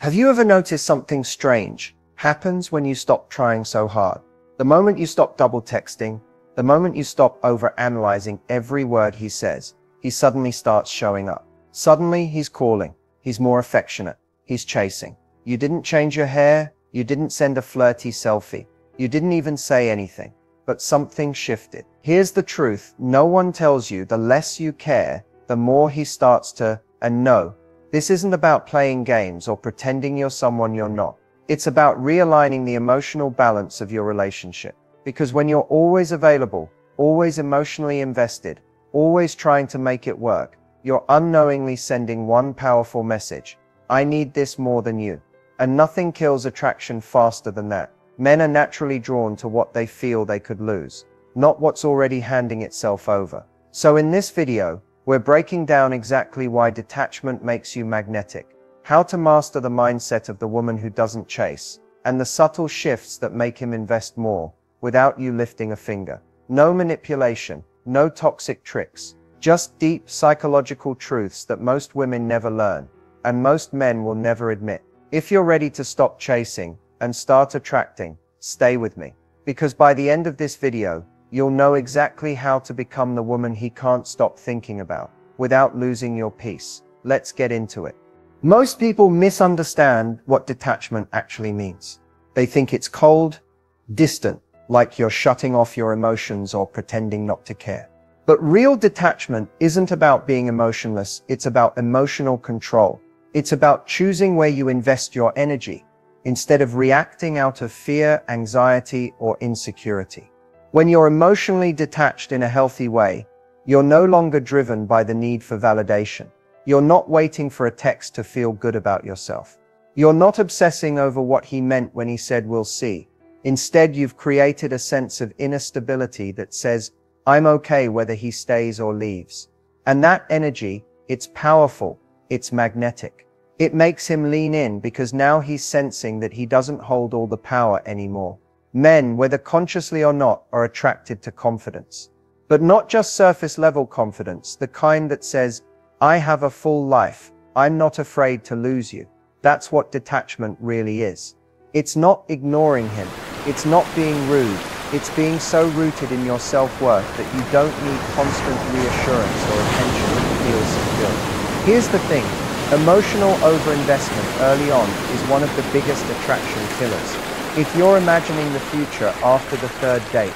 Have you ever noticed something strange happens when you stop trying so hard? The moment you stop double texting, the moment you stop over-analyzing every word he says, he suddenly starts showing up. Suddenly he's calling, he's more affectionate, he's chasing. You didn't change your hair, you didn't send a flirty selfie, you didn't even say anything, but something shifted. Here's the truth, no one tells you the less you care, the more he starts to, and no, this isn't about playing games or pretending you're someone you're not. It's about realigning the emotional balance of your relationship. Because when you're always available, always emotionally invested, always trying to make it work, you're unknowingly sending one powerful message. I need this more than you. And nothing kills attraction faster than that. Men are naturally drawn to what they feel they could lose, not what's already handing itself over. So in this video, we're breaking down exactly why detachment makes you magnetic, how to master the mindset of the woman who doesn't chase, and the subtle shifts that make him invest more, without you lifting a finger. No manipulation, no toxic tricks, just deep psychological truths that most women never learn, and most men will never admit. If you're ready to stop chasing and start attracting, stay with me. Because by the end of this video, you'll know exactly how to become the woman he can't stop thinking about, without losing your peace. Let's get into it. Most people misunderstand what detachment actually means. They think it's cold, distant, like you're shutting off your emotions or pretending not to care. But real detachment isn't about being emotionless, it's about emotional control. It's about choosing where you invest your energy, instead of reacting out of fear, anxiety, or insecurity. When you're emotionally detached in a healthy way, you're no longer driven by the need for validation. You're not waiting for a text to feel good about yourself. You're not obsessing over what he meant when he said we'll see. Instead, you've created a sense of inner stability that says, I'm okay whether he stays or leaves. And that energy, it's powerful, it's magnetic. It makes him lean in because now he's sensing that he doesn't hold all the power anymore. Men, whether consciously or not, are attracted to confidence. But not just surface-level confidence, the kind that says, I have a full life, I'm not afraid to lose you. That's what detachment really is. It's not ignoring him, it's not being rude, it's being so rooted in your self-worth that you don't need constant reassurance or attention to feel secure. Here's the thing, emotional overinvestment early on is one of the biggest attraction killers. If you're imagining the future after the third date,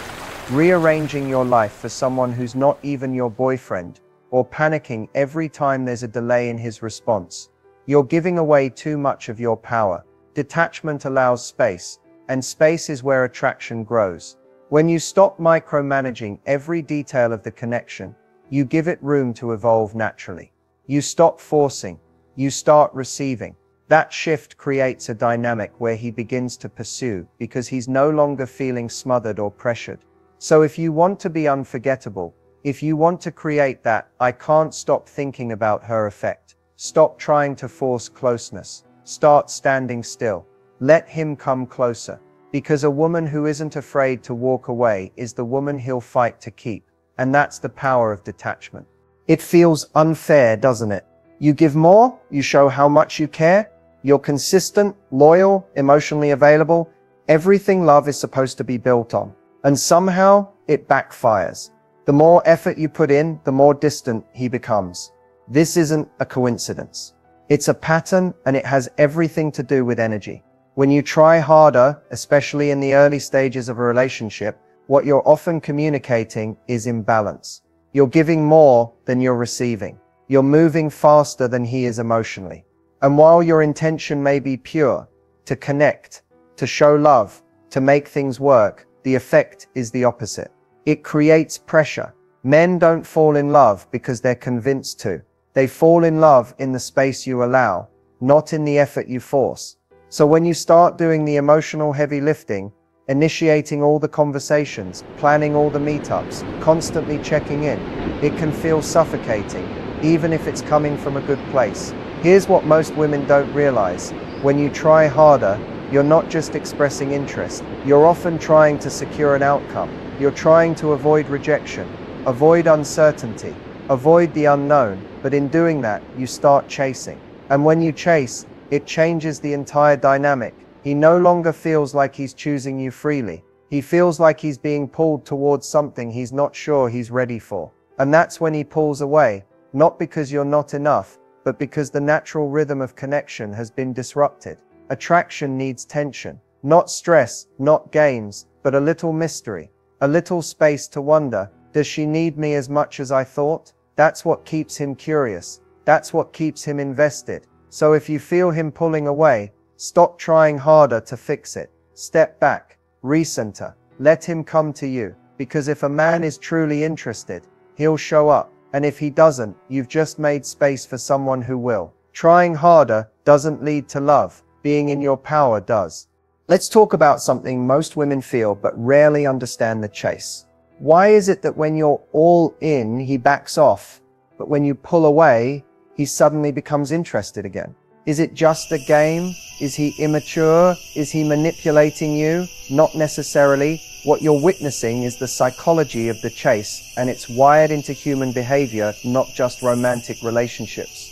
rearranging your life for someone who's not even your boyfriend, or panicking every time there's a delay in his response, you're giving away too much of your power. Detachment allows space, and space is where attraction grows. When you stop micromanaging every detail of the connection, you give it room to evolve naturally. You stop forcing, you start receiving. That shift creates a dynamic where he begins to pursue because he's no longer feeling smothered or pressured. So if you want to be unforgettable, if you want to create that I can't stop thinking about her effect, stop trying to force closeness, start standing still. Let him come closer. Because a woman who isn't afraid to walk away is the woman he'll fight to keep. And that's the power of detachment. It feels unfair, doesn't it? You give more, you show how much you care, you're consistent, loyal, emotionally available, everything love is supposed to be built on. And somehow, it backfires. The more effort you put in, the more distant he becomes. This isn't a coincidence. It's a pattern, and it has everything to do with energy. When you try harder, especially in the early stages of a relationship, what you're often communicating is imbalance. You're giving more than you're receiving. You're moving faster than he is emotionally. And while your intention may be pure, to connect, to show love, to make things work, the effect is the opposite. It creates pressure. Men don't fall in love because they're convinced to. They fall in love in the space you allow, not in the effort you force. So when you start doing the emotional heavy lifting, initiating all the conversations, planning all the meetups, constantly checking in, it can feel suffocating, even if it's coming from a good place. Here's what most women don't realize. When you try harder, you're not just expressing interest. You're often trying to secure an outcome. You're trying to avoid rejection, avoid uncertainty, avoid the unknown. But in doing that, you start chasing. And when you chase, It changes the entire dynamic. He no longer feels like he's choosing you freely. He feels like he's being pulled towards something he's not sure he's ready for. And that's when he pulls away, not because you're not enough, but because the natural rhythm of connection has been disrupted. Attraction needs tension. Not stress, not games, but a little mystery. A little space to wonder, does she need me as much as I thought? That's what keeps him curious. That's what keeps him invested. So if you feel him pulling away, stop trying harder to fix it. Step back, recenter, let him come to you. Because if a man is truly interested, he'll show up. And if he doesn't, you've just made space for someone who will. Trying harder doesn't lead to love. Being in your power does. Let's talk about something most women feel but rarely understand: the chase. Why is it that when you're all in, he backs off, but when you pull away, he suddenly becomes interested again? Is it just a game? Is he immature? Is he manipulating you? Not necessarily. What you're witnessing is the psychology of the chase, and it's wired into human behavior, not just romantic relationships.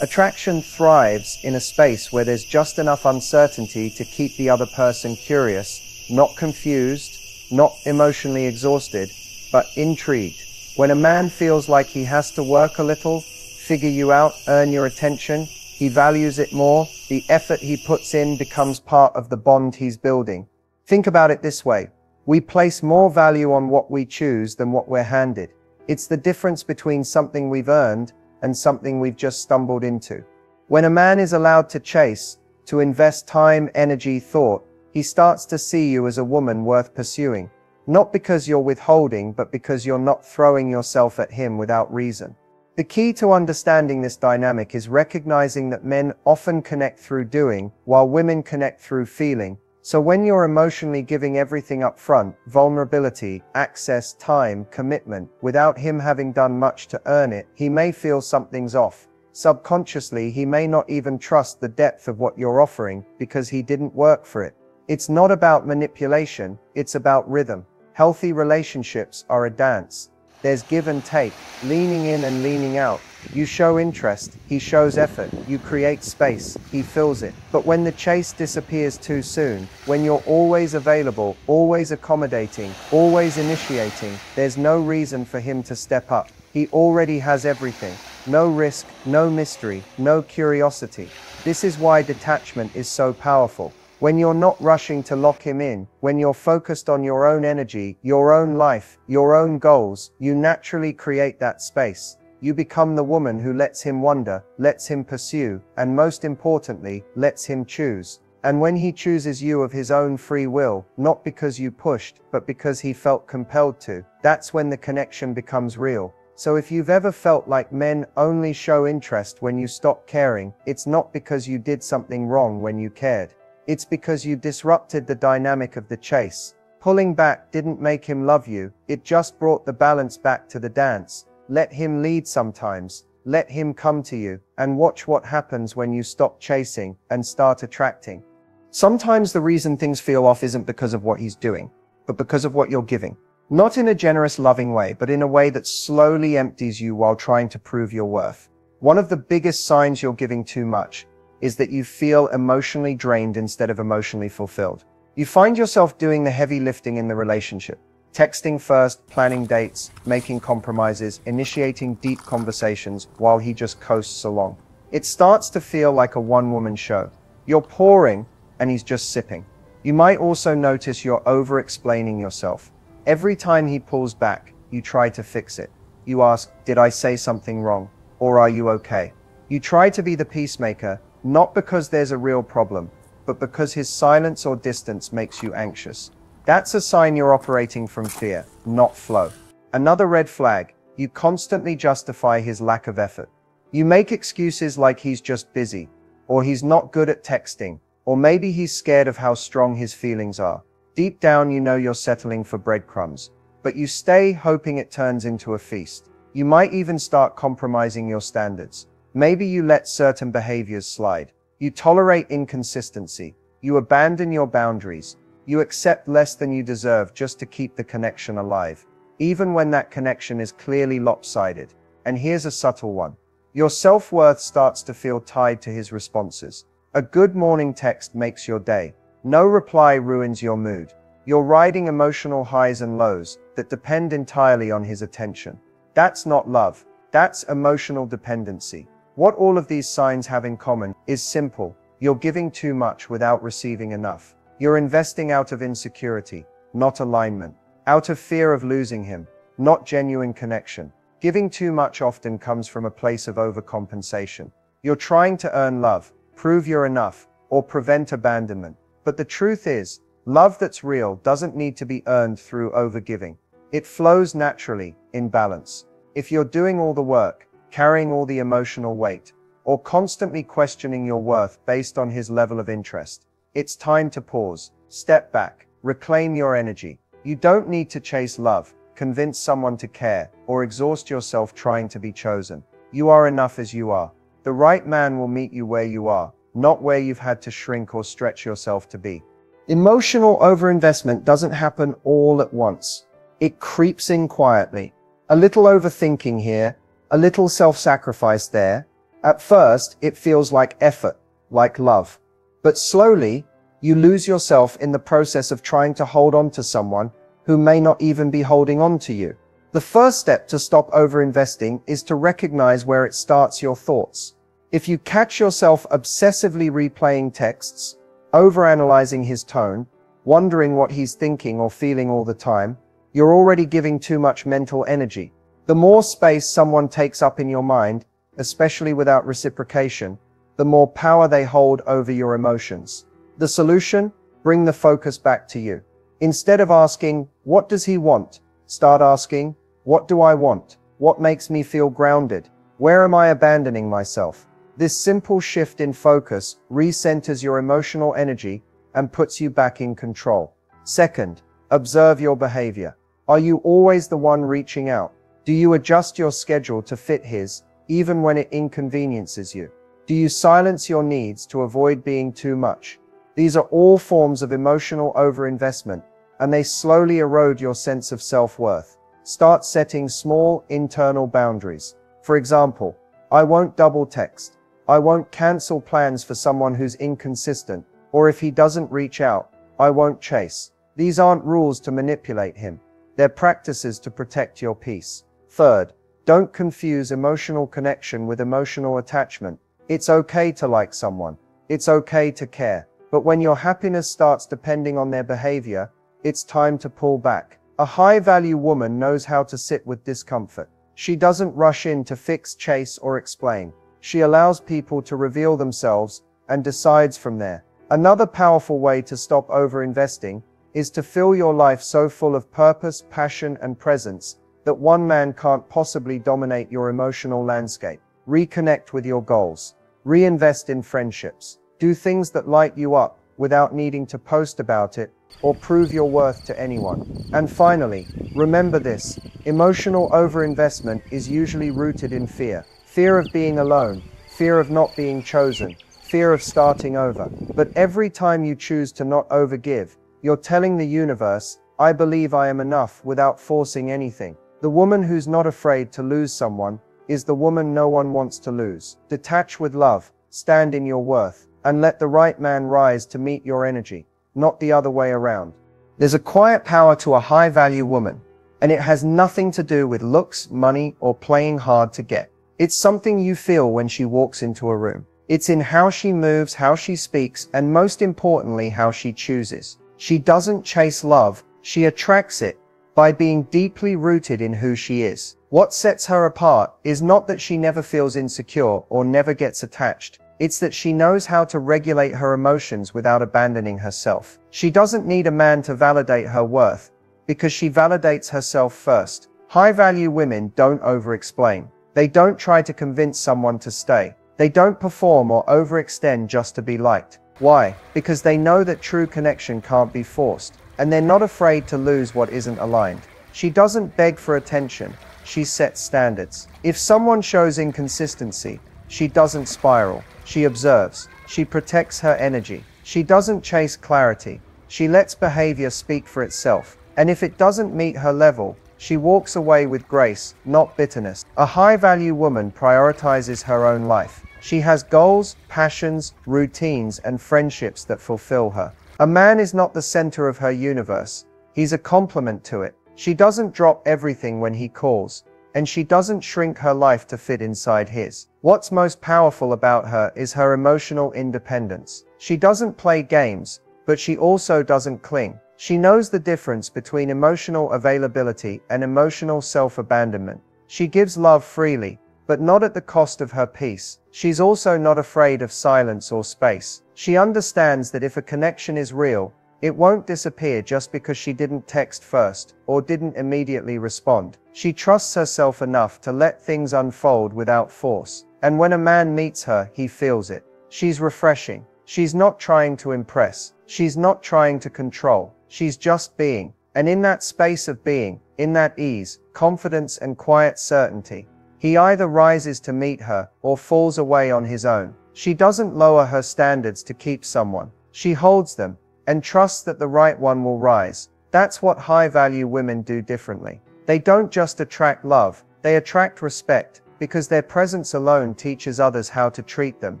Attraction thrives in a space where there's just enough uncertainty to keep the other person curious, not confused, not emotionally exhausted, but intrigued. When a man feels like he has to work a little, figure you out, earn your attention, he values it more. The effort he puts in becomes part of the bond he's building. Think about it this way. We place more value on what we choose than what we're handed. It's the difference between something we've earned and something we've just stumbled into. When a man is allowed to chase, to invest time, energy, thought, he starts to see you as a woman worth pursuing. Not because you're withholding, but because you're not throwing yourself at him without reason. The key to understanding this dynamic is recognizing that men often connect through doing, while women connect through feeling. So when you're emotionally giving everything up front, vulnerability, access, time, commitment, without him having done much to earn it, he may feel something's off. Subconsciously, he may not even trust the depth of what you're offering because he didn't work for it. It's not about manipulation, it's about rhythm. Healthy relationships are a dance. There's give and take, leaning in and leaning out. You show interest, he shows effort. You create space, he fills it. But when the chase disappears too soon, when you're always available, always accommodating, always initiating, there's no reason for him to step up. He already has everything. No risk, no mystery, no curiosity. This is why detachment is so powerful. When you're not rushing to lock him in, when you're focused on your own energy, your own life, your own goals, you naturally create that space. You become the woman who lets him wonder, lets him pursue, and most importantly, lets him choose. And when he chooses you of his own free will, not because you pushed, but because he felt compelled to, that's when the connection becomes real. So if you've ever felt like men only show interest when you stop caring, it's not because you did something wrong when you cared. It's because you disrupted the dynamic of the chase. Pulling back didn't make him love you, it just brought the balance back to the dance. Let him lead sometimes, let him come to you, and watch what happens when you stop chasing and start attracting. Sometimes the reason things feel off isn't because of what he's doing, but because of what you're giving. Not in a generous, loving way, but in a way that slowly empties you while trying to prove your worth. One of the biggest signs you're giving too much is that you feel emotionally drained instead of emotionally fulfilled. You find yourself doing the heavy lifting in the relationship. Texting first, planning dates, making compromises, initiating deep conversations while he just coasts along. It starts to feel like a one-woman show. You're pouring and he's just sipping. You might also notice you're over-explaining yourself. Every time he pulls back, you try to fix it. You ask, did I say something wrong? Or are you okay? You try to be the peacemaker, not because there's a real problem, but because his silence or distance makes you anxious. That's a sign you're operating from fear, not flow. Another red flag, you constantly justify his lack of effort. You make excuses like he's just busy, or he's not good at texting, or maybe he's scared of how strong his feelings are. Deep down you know you're settling for breadcrumbs, but you stay hoping it turns into a feast. You might even start compromising your standards. Maybe you let certain behaviors slide. You tolerate inconsistency. You abandon your boundaries. You accept less than you deserve just to keep the connection alive, even when that connection is clearly lopsided. And here's a subtle one. Your self-worth starts to feel tied to his responses. A good morning text makes your day. No reply ruins your mood. You're riding emotional highs and lows that depend entirely on his attention. That's not love. That's emotional dependency. What all of these signs have in common is simple. You're giving too much without receiving enough. You're investing out of insecurity, not alignment. Out of fear of losing him, not genuine connection. Giving too much often comes from a place of overcompensation. You're trying to earn love, prove you're enough, or prevent abandonment. But the truth is, love that's real doesn't need to be earned through overgiving. It flows naturally, in balance. If you're doing all the work, carrying all the emotional weight, or constantly questioning your worth based on his level of interest, it's time to pause, step back, reclaim your energy. You don't need to chase love, convince someone to care, or exhaust yourself trying to be chosen. You are enough as you are. The right man will meet you where you are, not where you've had to shrink or stretch yourself to be. Emotional overinvestment doesn't happen all at once. It creeps in quietly. A little overthinking here, a little self-sacrifice there. At first, it feels like effort, like love. But slowly, you lose yourself in the process of trying to hold on to someone who may not even be holding on to you. The first step to stop overinvesting is to recognize where it starts: your thoughts. If you catch yourself obsessively replaying texts, overanalyzing his tone, wondering what he's thinking or feeling all the time, you're already giving too much mental energy. The more space someone takes up in your mind, especially without reciprocation, the more power they hold over your emotions. The solution? Bring the focus back to you. Instead of asking, what does he want? Start asking, what do I want? What makes me feel grounded? Where am I abandoning myself? This simple shift in focus recenters your emotional energy and puts you back in control. Second, observe your behavior. Are you always the one reaching out? Do you adjust your schedule to fit his, even when it inconveniences you? Do you silence your needs to avoid being too much? These are all forms of emotional overinvestment, and they slowly erode your sense of self-worth. Start setting small, internal boundaries. For example, I won't double text. I won't cancel plans for someone who's inconsistent, or if he doesn't reach out, I won't chase. These aren't rules to manipulate him. They're practices to protect your peace. Third, don't confuse emotional connection with emotional attachment. It's okay to like someone. It's okay to care. But when your happiness starts depending on their behavior, it's time to pull back. A high-value woman knows how to sit with discomfort. She doesn't rush in to fix, chase, or explain. She allows people to reveal themselves and decides from there. Another powerful way to stop overinvesting is to fill your life so full of purpose, passion, and presence that one man can't possibly dominate your emotional landscape. Reconnect with your goals. Reinvest in friendships. Do things that light you up without needing to post about it or prove your worth to anyone. And finally, remember this: emotional overinvestment is usually rooted in fear. Fear of being alone, fear of not being chosen, fear of starting over. But every time you choose to not overgive, you're telling the universe, I believe I am enough, without forcing anything. The woman who's not afraid to lose someone is the woman no one wants to lose. Detach with love, stand in your worth, and let the right man rise to meet your energy, not the other way around. There's a quiet power to a high-value woman, and it has nothing to do with looks, money, or playing hard to get. It's something you feel when she walks into a room. It's in how she moves, how she speaks, and most importantly, how she chooses. She doesn't chase love, she attracts it by being deeply rooted in who she is. What sets her apart is not that she never feels insecure or never gets attached. It's that she knows how to regulate her emotions without abandoning herself. She doesn't need a man to validate her worth, because she validates herself first. High-value women don't over-explain. They don't try to convince someone to stay. They don't perform or overextend just to be liked. Why? Because they know that true connection can't be forced, and they're not afraid to lose what isn't aligned. She doesn't beg for attention. She sets standards. If someone shows inconsistency, she doesn't spiral. She observes. She protects her energy. She doesn't chase clarity. She lets behavior speak for itself. And if it doesn't meet her level, she walks away with grace, not bitterness. A high-value woman prioritizes her own life. She has goals, passions, routines, and friendships that fulfill her. A man is not the center of her universe. He's a complement to it. She doesn't drop everything when he calls, and she doesn't shrink her life to fit inside his. What's most powerful about her is her emotional independence. She doesn't play games, but she also doesn't cling. She knows the difference between emotional availability and emotional self-abandonment. She gives love freely, but not at the cost of her peace. She's also not afraid of silence or space. She understands that if a connection is real, it won't disappear just because she didn't text first or didn't immediately respond. She trusts herself enough to let things unfold without force. And when a man meets her, he feels it. She's refreshing. She's not trying to impress. She's not trying to control. She's just being. And in that space of being, in that ease, confidence, and quiet certainty, he either rises to meet her or falls away on his own. She doesn't lower her standards to keep someone. She holds them and trusts that the right one will rise. That's what high-value women do differently. They don't just attract love, they attract respect, because their presence alone teaches others how to treat them,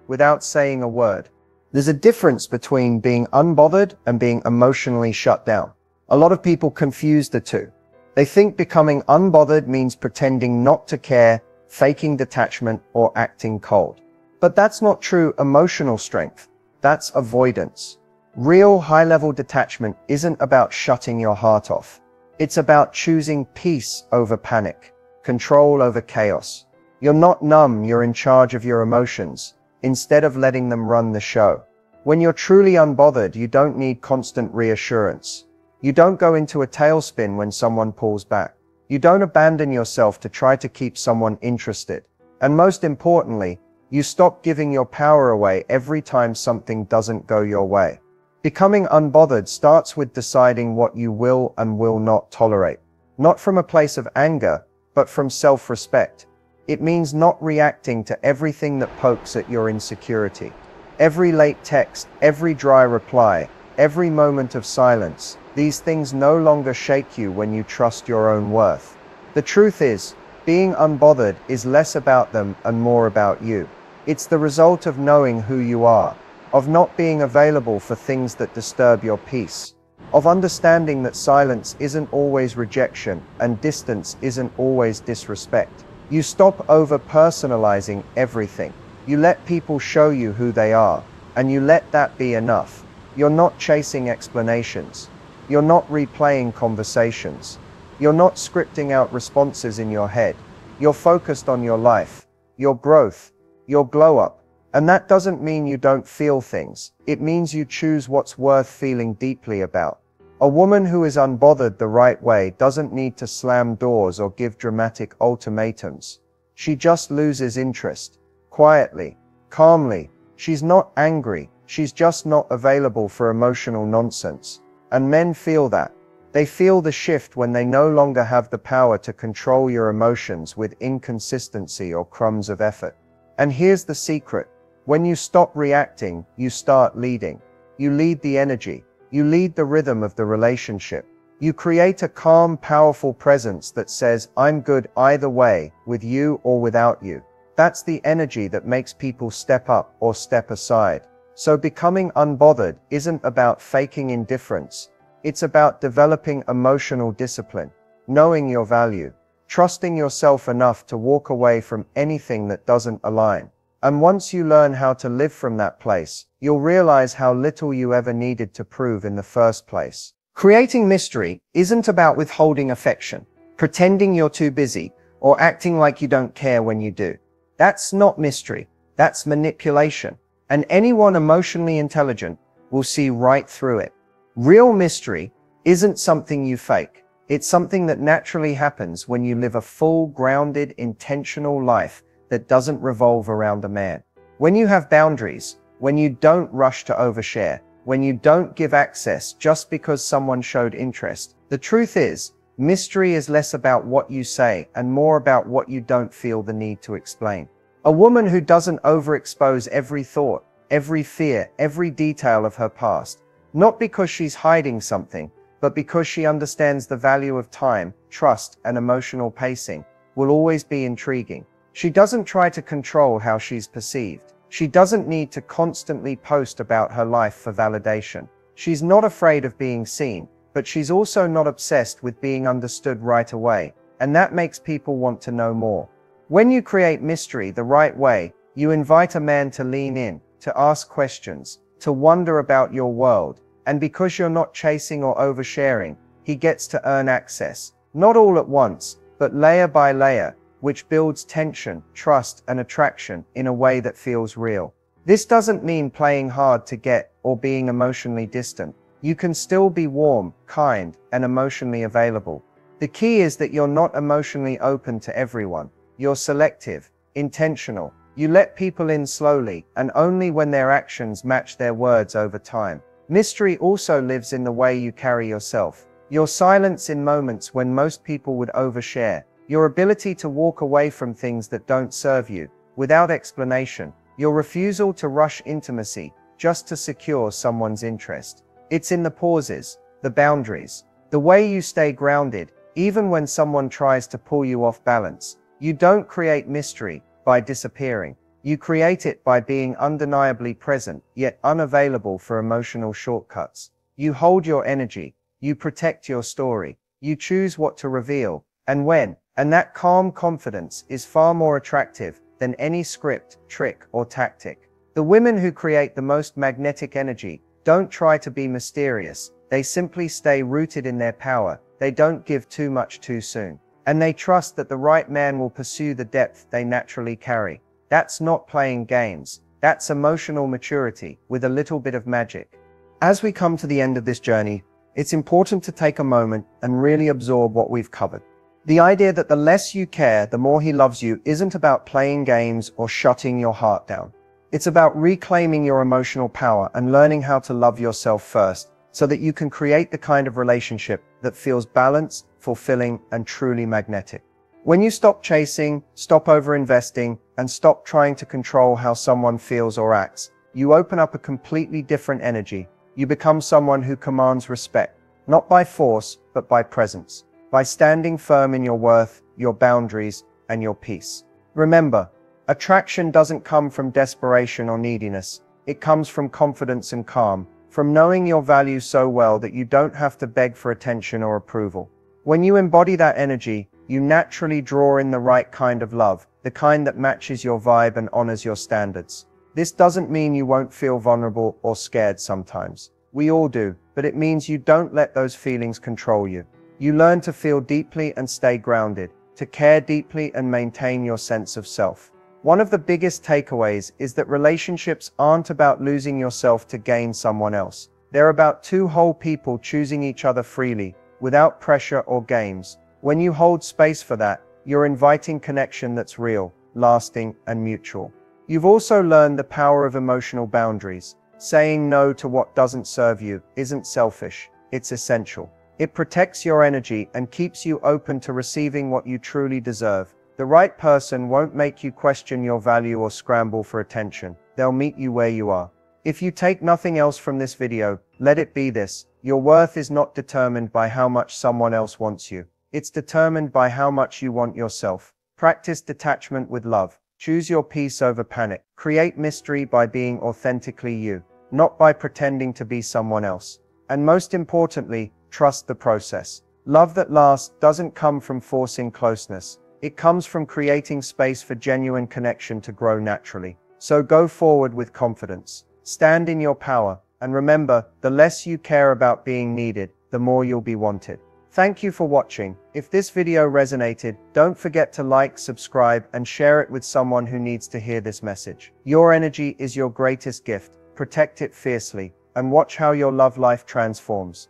without saying a word. There's a difference between being unbothered and being emotionally shut down. A lot of people confuse the two. They think becoming unbothered means pretending not to care, faking detachment, or acting cold. But that's not true emotional strength. That's avoidance. Real high-level detachment isn't about shutting your heart off. It's about choosing peace over panic, control over chaos. You're not numb, you're in charge of your emotions, instead of letting them run the show. When you're truly unbothered, you don't need constant reassurance. You don't go into a tailspin when someone pulls back. You don't abandon yourself to try to keep someone interested. And most importantly, you stop giving your power away every time something doesn't go your way. Becoming unbothered starts with deciding what you will and will not tolerate. Not from a place of anger, but from self-respect. It means not reacting to everything that pokes at your insecurity. Every late text, every dry reply, every moment of silence, these things no longer shake you when you trust your own worth. The truth is, being unbothered is less about them and more about you. It's the result of knowing who you are, of not being available for things that disturb your peace, of understanding that silence isn't always rejection and distance isn't always disrespect. You stop over-personalizing everything. You let people show you who they are, and you let that be enough. You're not chasing explanations. You're not replaying conversations. You're not scripting out responses in your head. You're focused on your life, your growth, your glow-up. And that doesn't mean you don't feel things. It means you choose what's worth feeling deeply about. A woman who is unbothered the right way doesn't need to slam doors or give dramatic ultimatums. She just loses interest. Quietly, calmly. She's not angry. She's just not available for emotional nonsense. And men feel that. They feel the shift when they no longer have the power to control your emotions with inconsistency or crumbs of effort. And here's the secret. When you stop reacting, you start leading. You lead the energy. You lead the rhythm of the relationship. You create a calm, powerful presence that says, I'm good either way, with you or without you. That's the energy that makes people step up or step aside. So becoming unbothered isn't about faking indifference. It's about developing emotional discipline, knowing your value, trusting yourself enough to walk away from anything that doesn't align. And once you learn how to live from that place, you'll realize how little you ever needed to prove in the first place. Creating mystery isn't about withholding affection, pretending you're too busy, or acting like you don't care when you do. That's not mystery, that's manipulation. And anyone emotionally intelligent will see right through it. Real mystery isn't something you fake. It's something that naturally happens when you live a full, grounded, intentional life that doesn't revolve around a man. When you have boundaries, when you don't rush to overshare, when you don't give access just because someone showed interest. The truth is, mystery is less about what you say and more about what you don't feel the need to explain. A woman who doesn't overexpose every thought, every fear, every detail of her past, not because she's hiding something, but because she understands the value of time, trust, and emotional pacing, will always be intriguing. She doesn't try to control how she's perceived. She doesn't need to constantly post about her life for validation. She's not afraid of being seen, but she's also not obsessed with being understood right away, and that makes people want to know more. When you create mystery the right way, you invite a man to lean in, to ask questions, to wonder about your world, and because you're not chasing or oversharing, he gets to earn access, not all at once, but layer by layer, which builds tension, trust, and attraction in a way that feels real. This doesn't mean playing hard to get or being emotionally distant. You can still be warm, kind, and emotionally available. The key is that you're not emotionally open to everyone. You're selective, intentional. You let people in slowly, and only when their actions match their words over time. Mystery also lives in the way you carry yourself. Your silence in moments when most people would overshare. Your ability to walk away from things that don't serve you, without explanation. Your refusal to rush intimacy, just to secure someone's interest. It's in the pauses, the boundaries, the way you stay grounded, even when someone tries to pull you off balance. You don't create mystery by disappearing. You create it by being undeniably present, yet unavailable for emotional shortcuts. You hold your energy. You protect your story. You choose what to reveal, and when. And that calm confidence is far more attractive than any script, trick, or tactic. The women who create the most magnetic energy don't try to be mysterious. They simply stay rooted in their power. They don't give too much too soon. And they trust that the right man will pursue the depth they naturally carry. That's not playing games. That's emotional maturity with a little bit of magic. As we come to the end of this journey, it's important to take a moment and really absorb what we've covered. The idea that the less you care, the more he loves you isn't about playing games or shutting your heart down. It's about reclaiming your emotional power and learning how to love yourself first so that you can create the kind of relationship that feels balanced, fulfilling, and truly magnetic. When you stop chasing, stop overinvesting, and stop trying to control how someone feels or acts, you open up a completely different energy. You become someone who commands respect, not by force, but by presence. By standing firm in your worth, your boundaries, and your peace. Remember, attraction doesn't come from desperation or neediness. It comes from confidence and calm, from knowing your value so well that you don't have to beg for attention or approval. When you embody that energy, you naturally draw in the right kind of love, the kind that matches your vibe and honors your standards. This doesn't mean you won't feel vulnerable or scared sometimes. We all do, but it means you don't let those feelings control you. You learn to feel deeply and stay grounded, to care deeply and maintain your sense of self. One of the biggest takeaways is that relationships aren't about losing yourself to gain someone else. They're about two whole people choosing each other freely, without pressure or games. When you hold space for that, you're inviting connection that's real, lasting, and mutual. You've also learned the power of emotional boundaries. Saying no to what doesn't serve you isn't selfish, it's essential. It protects your energy and keeps you open to receiving what you truly deserve. The right person won't make you question your value or scramble for attention. They'll meet you where you are. If you take nothing else from this video, let it be this. Your worth is not determined by how much someone else wants you. It's determined by how much you want yourself. Practice detachment with love. Choose your peace over panic. Create mystery by being authentically you, not by pretending to be someone else. And most importantly, trust the process. Love that lasts doesn't come from forcing closeness. It comes from creating space for genuine connection to grow naturally. So go forward with confidence. Stand in your power, and remember, the less you care about being needed, the more you'll be wanted. Thank you for watching. If this video resonated, don't forget to like, subscribe, and share it with someone who needs to hear this message. Your energy is your greatest gift. Protect it fiercely, and watch how your love life transforms.